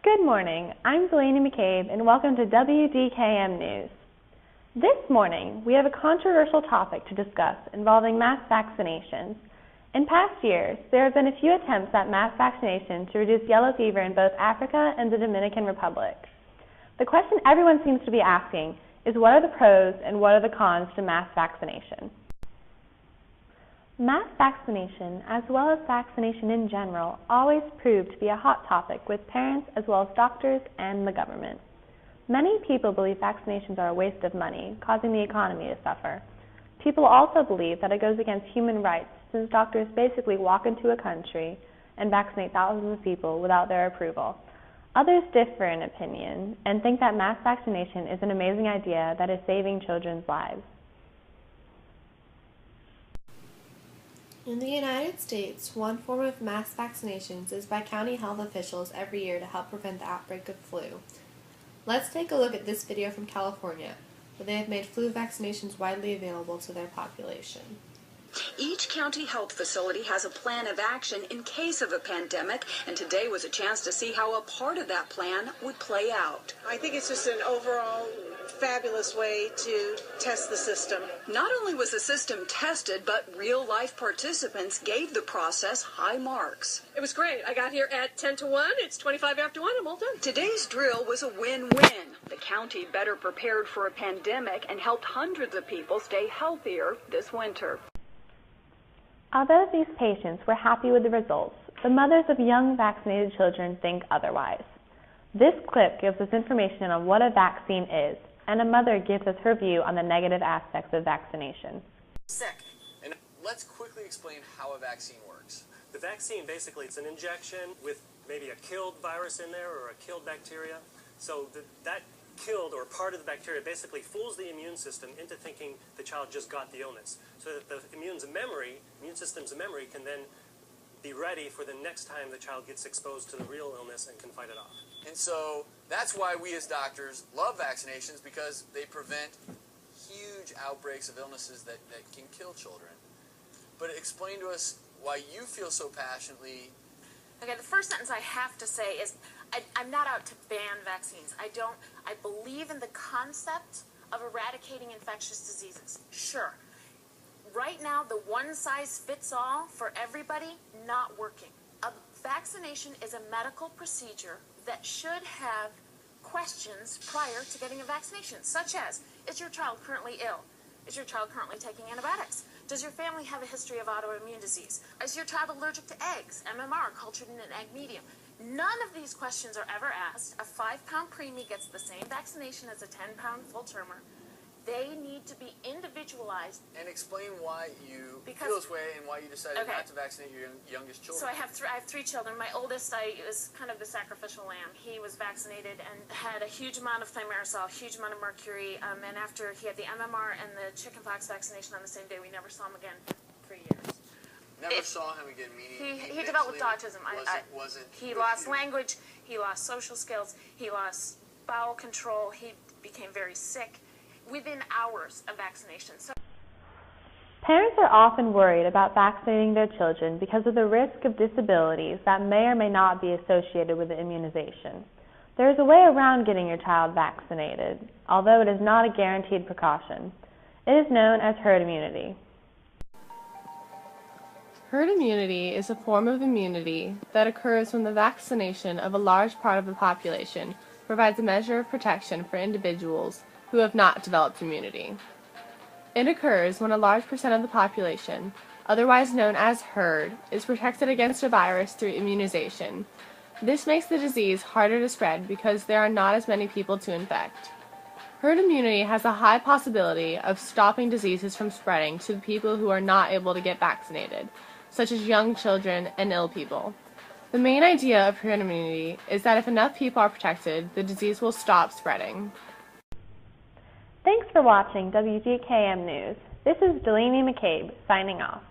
Good morning. I'm Delaney McCabe, and welcome to WDKM News. This morning, we have a controversial topic to discuss involving mass vaccinations. In past years, there have been a few attempts at mass vaccination to reduce yellow fever in both Africa and the Dominican Republic. The question everyone seems to be asking is, what are the pros and what are the cons to mass vaccination? Mass vaccination, as well as vaccination in general, always proved to be a hot topic with parents as well as doctors and the government. Many people believe vaccinations are a waste of money, causing the economy to suffer. People also believe that it goes against human rights, since doctors basically walk into a country and vaccinate thousands of people without their approval. Others differ in opinion and think that mass vaccination is an amazing idea that is saving children's lives. In the United States, one form of mass vaccinations is by county health officials every year to help prevent the outbreak of flu. Let's take a look at this video from California, where they have made flu vaccinations widely available to their population. Each county health facility has a plan of action in case of a pandemic, and today was a chance to see how a part of that plan would play out. I think it's just an overall fabulous way to test the system. Not only was the system tested, but real-life participants gave the process high marks. It was great. I got here at 10 to 1. It's 25 after 1. I'm all done. Today's drill was a win-win. The county better prepared for a pandemic and helped hundreds of people stay healthier this winter. Although these patients were happy with the results, the mothers of young vaccinated children think otherwise. This clip gives us information on what a vaccine is, and a mother gives us her view on the negative aspects of vaccination. Sick. And let's quickly explain how a vaccine works. The vaccine, basically, it's an injection with maybe a killed virus in there or a killed bacteria. So that killed or part of the bacteria basically fools the immune system into thinking the child just got the illness, so that the immune system's memory can then be ready for the next time the child gets exposed to the real illness and can fight it off. And so that's why we as doctors love vaccinations, because they prevent huge outbreaks of illnesses that can kill children. But explain to us why you feel so passionately. Okay, the first sentence I have to say is I'm not out to ban vaccines. I believe in the concept of eradicating infectious diseases. Sure. Right now, the one-size-fits-all for everybody, not working. A vaccination is a medical procedure that should have questions prior to getting a vaccination, such as, is your child currently ill? Is your child currently taking antibiotics? Does your family have a history of autoimmune disease? Is your child allergic to eggs, MMR, cultured in an egg medium? None of these questions are ever asked. A 5-pound preemie gets the same vaccination as a 10-pound full-termer. They need to be individualized. And explain why you feel this way and why you decided not to vaccinate your youngest children. So I have 3 children. My oldest, was kind of the sacrificial lamb. He was vaccinated and had a huge amount of thimerosal, a huge amount of mercury, and after he had the MMR and the chickenpox vaccination on the same day, we never saw him again for 3 years. Never saw him again, meaning he developed autism. He lost language, he lost social skills, he lost bowel control, he became very sick within hours of vaccination. So parents are often worried about vaccinating their children because of the risk of disabilities that may or may not be associated with the immunization. There is a way around getting your child vaccinated, although it is not a guaranteed precaution. It is known as herd immunity. Herd immunity is a form of immunity that occurs when the vaccination of a large part of the population provides a measure of protection for individuals who have not developed immunity. It occurs when a large percent of the population, otherwise known as herd, is protected against a virus through immunization. This makes the disease harder to spread because there are not as many people to infect. Herd immunity has a high possibility of stopping diseases from spreading to the people who are not able to get vaccinated, such as young children and ill people. The main idea of herd immunity is that if enough people are protected, the disease will stop spreading. Thanks for watching WGKM News. This is Delaney McCabe signing off.